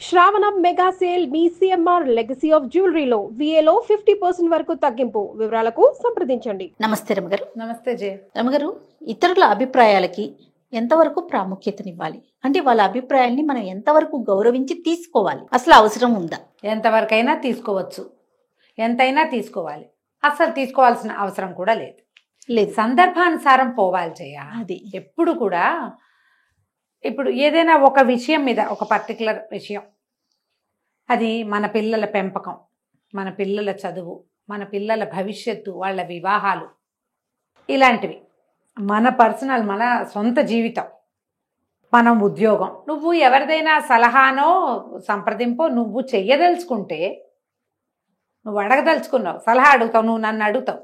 శ్రావణ mega sale మీ CMR legacy of జ్యువెలరీలో విఏలో 50% వరకు తగ్గింపు. వివరాలకు సంప్రదించండి. నమస్తే రమగారు. నమస్తే జయ. రమగారు, ఇతరుల అభిప్రాయాలకి ఎంతవరకు ప్రాముఖ్యతనివ్వాలి? అంటే వాళ్ళ అభిప్రాయాల్ని మనం ఎంతవరకు గౌరవించి తీసుకోవాలి? అసలు అవసరం ఉందా? ఎంతవరకైనా తీసుకోవచ్చు, ఎంతైనా తీసుకోవాలి. అసలు తీసుకోవాల్సిన అవసరం కూడా లేదు. సందర్భానుసారం పోవాలి జయ. అది ఎప్పుడు కూడా ఇప్పుడు ఏదైనా ఒక విషయం మీద, ఒక పర్టికులర్ విషయం, అది మన పిల్లల పెంపకం, మన పిల్లల చదువు, మన పిల్లల భవిష్యత్తు, వాళ్ళ వివాహాలు, ఇలాంటివి, మన పర్సనల్, మన సొంత జీవితం, మనం ఉద్యోగం, నువ్వు ఎవరిదైనా సలహానో సంప్రదింపో నువ్వు చెయ్యదలుచుకుంటే, నువ్వు అడగదలుచుకున్నావు, సలహా అడుగుతావు, నువ్వు నన్ను అడుగుతావు.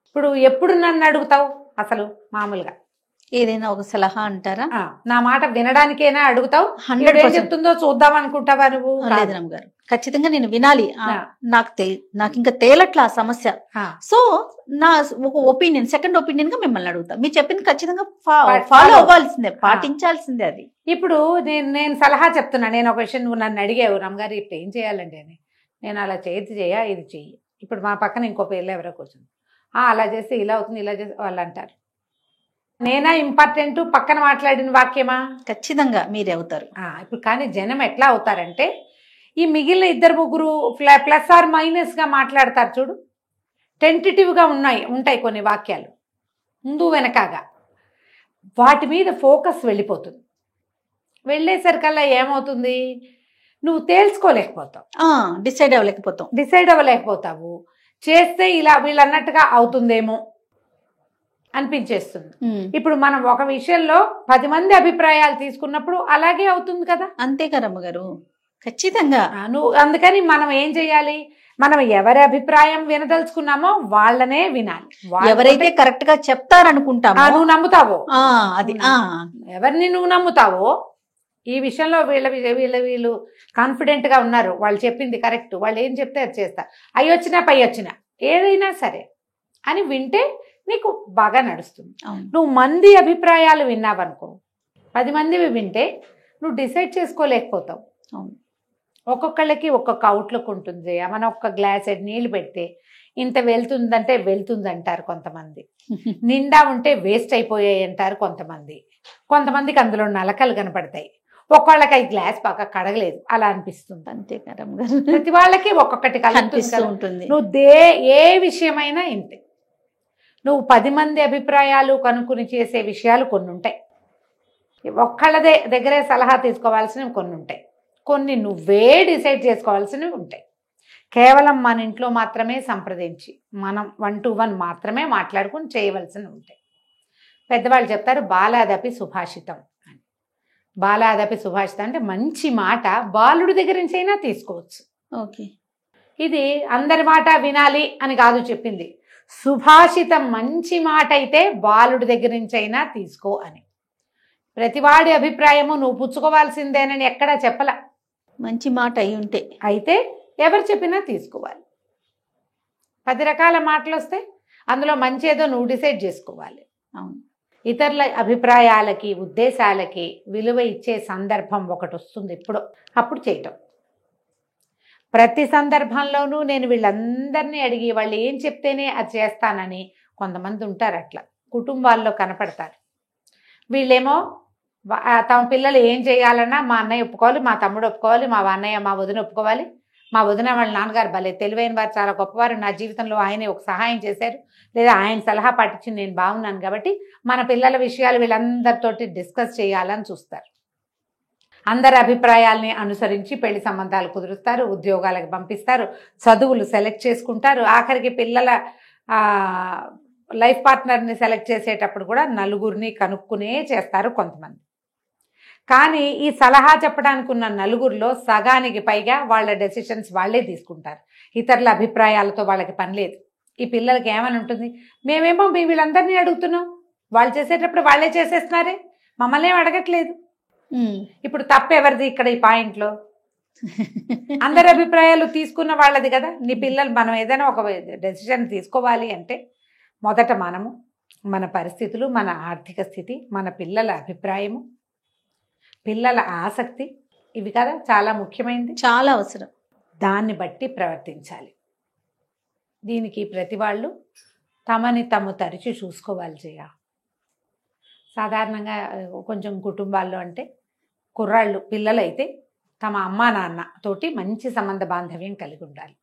ఇప్పుడు ఎప్పుడు నన్ను అడుగుతావు? అసలు మామూలుగా ఏదైనా ఒక సలహా అంటారా? నా మాట వినడానికైనా అడుగుతావు. 100% ఏం చెప్తుందో చూద్దాం అనుకుంటావా నువ్వు? లేదు రమగారు, ఖచ్చితంగా నేను వినాలి. నాకు ఇంకా తేలట్లా ఆ సమస్య. సో నా ఒక ఒపీనియన్, సెకండ్ ఒపీనియన్ గా మిమ్మల్ని అడుగుతా. మీరు చెప్పింది ఖచ్చితంగా ఫాలో అవ్వాల్సిందే, పాటించాల్సిందే. అది ఇప్పుడు నేను సలహా చెప్తున్నా. నేను ఒక విషయం, నువ్వు నన్ను అడిగావు, రమ్మగారు ఇప్పుడు ఏం చేయాలండి అని. నేను అలా ఇది చెయ్యి. ఇప్పుడు మా పక్కన ఇంకో పిల్ల ఎవరో కూర్చుంది, అలా చేస్తే ఇలా అవుతుంది, ఇలా చేస్తే వాళ్ళు అంటారు. నేనా ఇంపార్టెంట్, పక్కన మాట్లాడిన వాక్యమా? ఖచ్చితంగా మీరే అవుతారు. ఇప్పుడు కానీ జనం ఎట్లా అవుతారంటే, ఈ మిగిలిన ఇద్దరు ముగ్గురు ప్లస్ ఆర్ మైనస్ గా మాట్లాడతారు చూడు. టెంటేటివ్ గా ఉంటాయి కొన్ని వాక్యాలు, ముందు వెనకాగా. వాటి మీద ఫోకస్ వెళ్ళిపోతుంది. వెళ్ళేసరికల్లా ఏమవుతుంది, నువ్వు తేల్చుకోలేకపోతావు, డిసైడ్ అవ్వలేకపోతావు. చేస్తే ఇలా వీళ్ళు అన్నట్టుగా అవుతుందేమో అనిపించేస్తుంది. ఇప్పుడు మనం ఒక విషయంలో 10 మంది అభిప్రాయాలు తీసుకున్నప్పుడు అలాగే అవుతుంది కదా. అంతే కదమ్మ గారు, ఖచ్చితంగా. అందుకని మనం ఏం చెయ్యాలి, మనం ఎవరి అభిప్రాయం వినదలుచుకున్నామో వాళ్ళనే వినాలి. ఎవరైతే కరెక్ట్ గా చెప్తారనుకుంటామో, నువ్వు నమ్ముతావో, అది ఎవరిని నువ్వు నమ్ముతావో, ఈ విషయంలో వీళ్ళు కాన్ఫిడెంట్ గా ఉన్నారు, వాళ్ళు చెప్పింది కరెక్ట్, వాళ్ళు ఏం చెప్తే అది చేస్తా, అయ్యొచ్చినా పై వచ్చినా ఏదైనా సరే అని వింటే నీకు బాగా నడుస్తుంది. నువ్వు మంది అభిప్రాయాలు విన్నావనుకో, 10 మందివి వింటే నువ్వు డిసైడ్ చేసుకోలేకపోతావు. ఒక్కొక్కళ్ళకి ఒక్కొక్క అవుట్లుక్ ఉంటుంది. మనం ఒక్క గ్లాస్ నీళ్ళు పెడితే ఇంత వెళ్తుందంటే వెళ్తుందంటారు కొంతమంది, నిండా ఉంటే వేస్ట్ అయిపోయాయి అంటారు కొంతమందికి అందులో నలకలు కనపడతాయి, ఒక్కొక్కళ్ళకి ఈ గ్లాస్ బాగా కడగలేదు అలా అనిపిస్తుంది. అంతే కదా, ప్రతి వాళ్ళకి ఒక్కొక్కటి కనిపిస్తూ ఉంటుంది. నువ్వు ఏ విషయమైనా ఇంతే. నువ్వు 10 మంది అభిప్రాయాలు కనుక్కుని చేసే విషయాలు కొన్ని ఉంటాయి, ఒక్కళ్ళ దగ్గరే సలహా తీసుకోవాల్సినవి కొన్ని ఉంటాయి, కొన్ని నువ్వే డిసైడ్ చేసుకోవాల్సినవి ఉంటాయి. కేవలం మన ఇంట్లో మాత్రమే సంప్రదించి మనం 1 to 1 మాత్రమే మాట్లాడుకుని చేయవలసినవి ఉంటాయి. పెద్దవాళ్ళు చెప్తారు బాలాదపి సుభాషితం అని. బాలాదపి సుభాషితం అంటే మంచి మాట బాలుడి దగ్గర నుంచి అయినా తీసుకోవచ్చు. ఓకే, ఇది అందరి మాట వినాలి అని కాదు చెప్పింది, సుభాషితం మంచి మాట అయితే బాలుడి దగ్గర నుంచి అయినా తీసుకో అని. ప్రతివాడి అభిప్రాయము నువ్వు పుచ్చుకోవాల్సిందేనని ఎక్కడా చెప్పలా. మంచి మాట అయితే ఎవరు చెప్పినా తీసుకోవాలి. 10 రకాల మాటలు వస్తే అందులో మంచి ఏదో నువ్వు డిసైడ్ చేసుకోవాలి. ఇతరుల అభిప్రాయాలకి, ఉద్దేశాలకి విలువ ఇచ్చే సందర్భం ఒకటి వస్తుంది ఎప్పుడో, అప్పుడు చేయటం. ప్రతి సందర్భంలోనూ నేను వీళ్ళందరినీ అడిగి వాళ్ళు ఏం చెప్తేనే అది చేస్తానని కొంతమంది ఉంటారు. అట్లా కుటుంబాల్లో కనపడతారు. వీళ్ళేమో తమ పిల్లలు ఏం చేయాలన్నా మా అన్నయ్య ఒప్పుకోవాలి, మా తమ్ముడు ఒప్పుకోవాలి, మా అన్నయ్య మా వదిన ఒప్పుకోవాలి, మా వదిన వాళ్ళ నాన్నగారు భలే తెలివైన వారు, చాలా గొప్పవారు, నా జీవితంలో ఆయనే ఒక సహాయం చేశారు, లేదా ఆయన సలహా పాటించి నేను బాగున్నాను కాబట్టి మన పిల్లల విషయాలు వీళ్ళందరితోటి డిస్కస్ చేయాలని చూస్తారు. అందరి అభిప్రాయాల్ని అనుసరించి పెళ్లి సంబంధాలు కుదురుస్తారు, ఉద్యోగాలకు పంపిస్తారు, చదువులు సెలెక్ట్ చేసుకుంటారు. ఆఖరికి పిల్లల లైఫ్ పార్ట్నర్ని సెలెక్ట్ చేసేటప్పుడు కూడా నలుగురిని కనుక్కునే చేస్తారు కొంతమంది. కానీ ఈ సలహా చెప్పడానికి ఉన్న నలుగురిలో సగానికి పైగా వాళ్ళ డెసిషన్స్ వాళ్ళే తీసుకుంటారు. ఇతరుల అభిప్రాయాలతో వాళ్ళకి పని లేదు. ఈ పిల్లలకి ఏమని ఉంటుంది, మేమేమో వీళ్ళందరినీ అడుగుతున్నాం, వాళ్ళు చేసేటప్పుడు వాళ్ళే చేసేస్తున్నారే, మమ్మల్ని ఏం అడగట్లేదు. ఇప్పుడు తప్పెవరిది ఇక్కడ ఈ పాయింట్లో? అందరి అభిప్రాయాలు తీసుకున్న వాళ్ళది కదా. నీ పిల్లలు, మనం ఏదైనా ఒక డెసిషన్ తీసుకోవాలి అంటే మొదట మనము, మన పరిస్థితులు, మన ఆర్థిక స్థితి, మన పిల్లల అభిప్రాయము, పిల్లల ఆసక్తి, ఇవి కదా చాలా ముఖ్యమైనది. చాలా అవసరం. దాన్ని బట్టి ప్రవర్తించాలి. దీనికి ప్రతి వాళ్ళు తమని తాము తరచు చూసుకోవాలి జయ. సాధారణంగా కొంచెం కుటుంబాల్లో అంటే కుర్రాళ్ళు పిల్లలైతే తమ అమ్మా నాన్న తోటి మంచి సంబంధ బాంధవ్యం కలిగి ఉండాలి.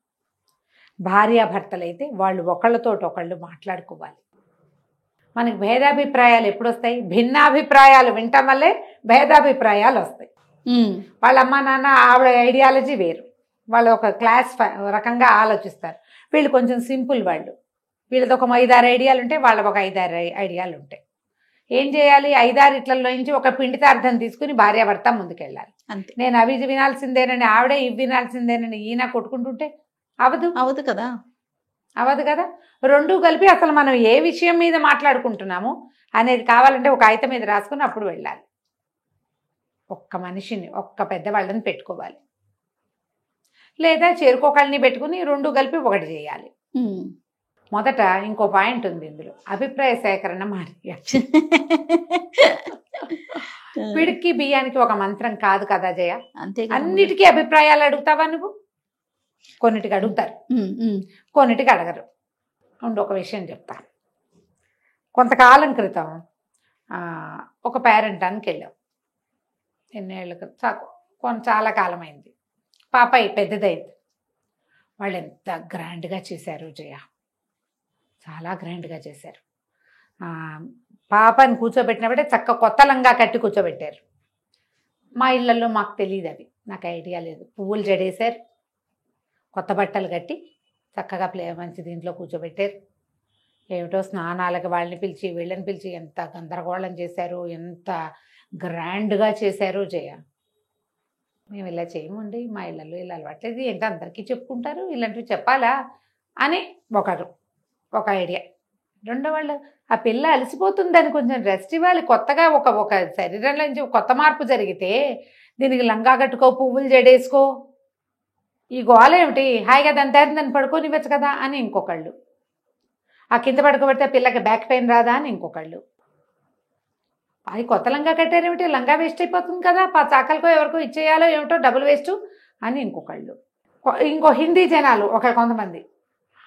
భార్యాభర్తలైతే వాళ్ళు ఒకళ్ళతోటి మాట్లాడుకోవాలి. మనకి భేదాభిప్రాయాలు ఎప్పుడు వస్తాయి? భిన్నాభిప్రాయాలు వినటం వల్లే భేదాభిప్రాయాలు వస్తాయి. వాళ్ళ అమ్మా నాన్న ఆవిడ ఐడియాలజీ వేరు, వాళ్ళు ఒక క్లాస్ రకంగా ఆలోచిస్తారు. వీళ్ళు కొంచెం సింపుల్, వాళ్ళు వీళ్ళది ఒక 5-6 ఐడియాలు ఉంటాయి, వాళ్ళకి ఒక 5-6 ఐడియాలు ఉంటాయి. ఏం చేయాలి? 5-6 ఇట్లలో నుంచి ఒక పిండితార్థం తీసుకుని భార్యాభర్త ముందుకెళ్ళాలి. అంతే. నేను అవి వినాల్సిందేనని ఆవిడే ఇవి వినాల్సిందేనని ఈయన కొట్టుకుంటుంటే అవదు కదా. అవదు కదా. రెండు కలిపి అసలు మనం ఏ విషయం మీద మాట్లాడుకుంటున్నాము అనేది కావాలంటే ఒక కాగితం మీద రాసుకుని అప్పుడు వెళ్ళాలి. ఒక్క మనిషిని, ఒక్క పెద్దవాళ్ళని పెట్టుకోవాలి, లేదా చేరుకోకళ్ళని పెట్టుకుని రెండు కలిపి ఒకటి చేయాలి. మొదట ఇంకో పాయింట్ ఉంది ఇందులో, అభిప్రాయ సేకరణ మానేయాలి. పిడికి బియ్యానికి ఒక మంత్రం కాదు కదా జయ. అంతే. అన్నిటికీ అభిప్రాయాలు అడుగుతావా నువ్వు? కొన్నిటికి అడుగుతారు, కొన్నిటికి అడగరు. ఉండి ఒక విషయం చెప్తా. కొంతకాలం క్రితం ఒక పేరెంటానికి వెళ్ళాం. ఎన్నేళ్ళ క్రితం, చాలా కాలం అయింది. పాప పెద్దదైంది. వాళ్ళు ఎంత గ్రాండ్గా చేశారు జయ, చాలా గ్రాండ్గా చేశారు. పాపని కూర్చోబెట్టినప్పుడే చక్క కొత్త లంగా కట్టి కూర్చోబెట్టారు. మా ఇళ్లలో మాకు తెలియదు, అవి నాకు ఐడియా లేదు. పువ్వులు జడేశారు, కొత్త బట్టలు కట్టి చక్కగా మంచి దీంట్లో కూర్చోబెట్టారు. ఏమిటో స్నానాలకి వాళ్ళని పిలిచి వీళ్ళని పిలిచి ఎంత గందరగోళం చేశారు, ఎంత గ్రాండ్గా చేశారు జయ. మేము ఇలా చేయమండి, మా ఇళ్ళల్లో ఇలా అలవాట్లేదు, ఏంటో అందరికీ చెప్పుకుంటారు, ఇలాంటివి చెప్పాలా అని ఒక ఐడియా. రెండో వాళ్ళు, ఆ పిల్ల అలసిపోతుందని కొంచెం రెస్ట్ ఇవ్వాలి, కొత్తగా ఒక శరీరంలో నుంచి కొత్త మార్పు జరిగితే దీనికి లంగా కట్టుకో, పువ్వులు జడేసుకో, ఈ గోల ఏమిటి, హాయిగా దాన్ని పడుకోనివ్వచ్చు కదా అని ఇంకొకళ్ళు. ఆ కింద పడుకోబెడితే పిల్లకి బ్యాక్ పెయిన్ రాదా అని ఇంకొకళ్ళు. అది కొత్త లంగా కట్టారేమిటి, లంగా వేస్ట్ అయిపోతుంది కదా, చాకలకో ఎవరికో ఇచ్చేయాలో ఏమిటో, డబ్బులు వేస్ట్ అని ఇంకొకళ్ళు. ఇంకో హిందీ జనాలు కొంతమంది,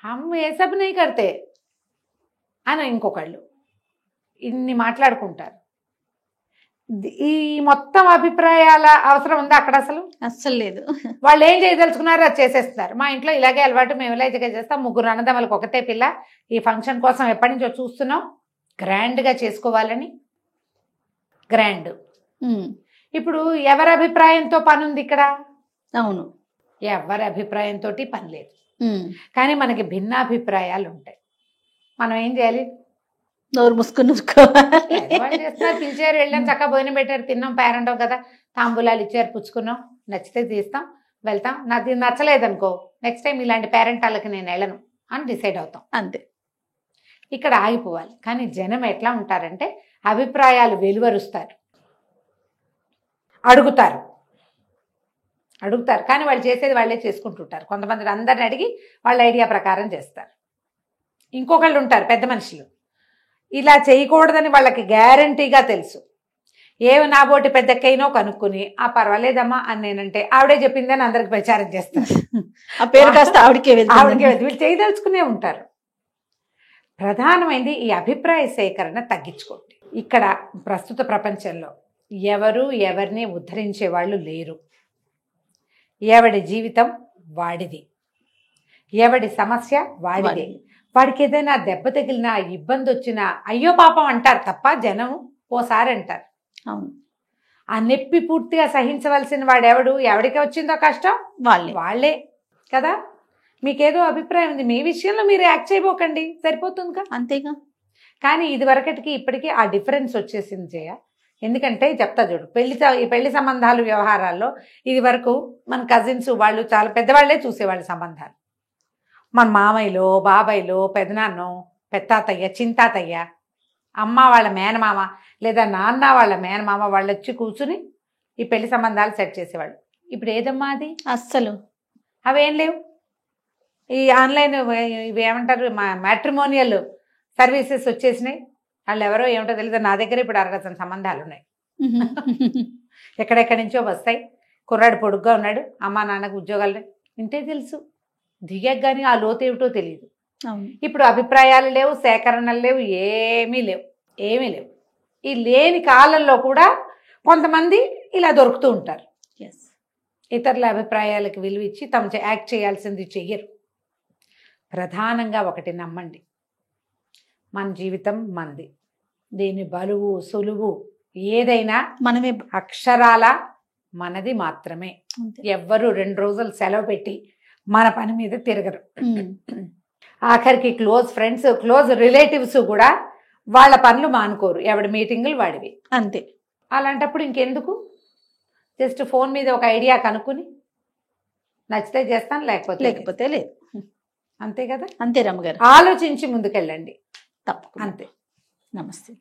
హమ్ ఏ సబ్ నహీ కర్తే అని ఇంకొకళ్ళు. ఇన్ని మాట్లాడుకుంటారు. ఈ మొత్తం అభిప్రాయాల అవసరం ఉందా అక్కడ? అస్సలు లేదు. వాళ్ళు ఏం చేయదలుచుకున్నారో అది చేసేస్తున్నారు. మా ఇంట్లో ఇలాగే అలవాటు, మేము ఇలాగే చేస్తాం, 3 అన్నదమ్మలకు ఒకతే పిల్ల, ఈ ఫంక్షన్ కోసం ఎప్పటి నుంచో చూస్తున్నాం, గ్రాండ్గా చేసుకోవాలని. గ్రాండ్. ఇప్పుడు ఎవరి అభిప్రాయంతో పని ఉంది ఇక్కడ? అవును, ఎవరి అభిప్రాయంతో పని లేదు. కానీ మనకి భిన్నాభిప్రాయాలు ఉంటాయి. మనం ఏం చేయాలి? నోరు మూసుకుని చేస్తున్నారు, పిలిచారు, వెళ్ళాం, చక్కగా భోజనం పెట్టారు, తిన్నాం, పేరెంటాం కదా, తాంబూలాలు ఇచ్చారు, పుచ్చుకున్నాం, నచ్చితే తీస్తాం, వెళ్తాం. నాకు నచ్చలేదనుకో, నెక్స్ట్ టైం ఇలాంటి పేరెంటాలకి నేను వెళ్ళను అని డిసైడ్ అవుతాం. అంతే, ఇక్కడ ఆగిపోవాలి. కానీ జనం ఎట్లా ఉంటారంటే అభిప్రాయాలు వెలువరుస్తారు, అడుగుతారు కానీ వాళ్ళు చేసేది వాళ్ళే చేసుకుంటుంటారు. కొంతమంది అందరిని అడిగి వాళ్ళ ఐడియా ప్రకారం చేస్తారు. ఇంకొకళ్ళు ఉంటారు పెద్ద మనుషులు, ఇలా చేయకూడదని వాళ్ళకి గ్యారంటీగా తెలుసు. ఏమి నాబోటి పెద్దకైనో కనుక్కుని పర్వాలేదమ్మా అని నేనంటే ఆవిడే చెప్పిందని అందరికి ప్రచారం చేస్తారు. ఆ పేరు కాస్త ఆవిడకే వీళ్ళు చేయదలుచుకునే ఉంటారు. ప్రధానమైనది ఈ అభిప్రాయ సేకరణ తగ్గించుకోండి. ఇక్కడ ప్రస్తుత ప్రపంచంలో ఎవరు ఎవరిని ఉద్ధరించే వాళ్ళు లేరు. ఎవడి జీవితం వాడిది, ఎవడి సమస్య వాడిదే. వాడికి ఏదైనా దెబ్బ తగిలినా, ఇబ్బంది వచ్చినా అయ్యో పాపం అంటారు తప్ప జనం ఓసారి అంటారు. అవును, ఆ నొప్పి పూర్తిగా సహించవలసిన వాడెవడు? ఎవడికి వచ్చిందో కష్టం వాళ్ళే కదా. మీకేదో అభిప్రాయం ఉంది, మీ విషయంలో మీరు యాక్ట్ చేయబోకండి, సరిపోతుందిగా. అంతేగా. కానీ ఇది వరకటికి ఇప్పటికీ ఆ డిఫరెన్స్ వచ్చేసింది జయ. ఎందుకంటే చెప్తా చూడు, పెళ్లి సంబంధాలు వ్యవహారాల్లో ఇది వరకు మన కజిన్స్ వాళ్ళు చాలా పెద్దవాళ్లే చూసేవాళ్ళు సంబంధాలు. మన మామయ్యలో, బాబాయ్లో, పెదనాన్నో, పెత్తాతయ్య, చింతాతయ్య, అమ్మ వాళ్ళ మేనమామ లేదా నాన్న వాళ్ళ మేనమామ వాళ్ళు వచ్చి కూర్చుని ఈ పెళ్లి సంబంధాలు సెట్ చేసేవాళ్ళు. ఇప్పుడు ఏదమ్మా అది? అస్సలు అవేం లేవు. ఈ ఆన్లైన్ ఇవి ఏమంటారు, మ్యాట్రిమోనియల్ సర్వీసెస్ వచ్చేసినాయి. వాళ్ళు ఎవరో ఏమిటో తెలియదు, నా దగ్గర ఇప్పుడు 60 సంబంధాలు ఉన్నాయి. ఎక్కడెక్కడి నుంచో వస్తాయి. కుర్రాడు పొడుగ్గా ఉన్నాడు, అమ్మా నాన్నకు ఉద్యోగాలు ఇంటే తెలుసు, దిగాక కానీ ఆ లోతు ఏమిటో తెలియదు. ఇప్పుడు అభిప్రాయాలు లేవు, సేకరణలు లేవు, ఏమీ లేవు. ఈ లేని కాలంలో కూడా కొంతమంది ఇలా దొరుకుతూ ఉంటారు. ఇతరుల అభిప్రాయాలకు విలువ ఇచ్చి తమ యాక్ట్ చేయాల్సింది చెయ్యరు. ప్రధానంగా ఒకటి నమ్మండి, మన జీవితం మనది. దీని బలువు సులువు ఏదైనా మనమే, అక్షరాల మనది మాత్రమే. ఎవ్వరు 2 రోజులు సెలవు పెట్టి మన పని మీద తిరగరు. ఆఖరికి క్లోజ్ ఫ్రెండ్స్, క్లోజ్ రిలేటివ్స్ కూడా వాళ్ళ పనులు మానుకోరు, ఎవడి మీటింగులు వాడివి అంతే. అలాంటప్పుడు ఇంకెందుకు, జస్ట్ ఫోన్ మీద ఒక ఐడియా కనుక్కుని నచ్చితే చేస్తాను, లేకపోతే లేదు. అంతే కదా? అంతే రమ్మగారు. ఆలోచించి ముందుకెళ్ళండి, తప్పకుండా. అంతే. నమస్తే.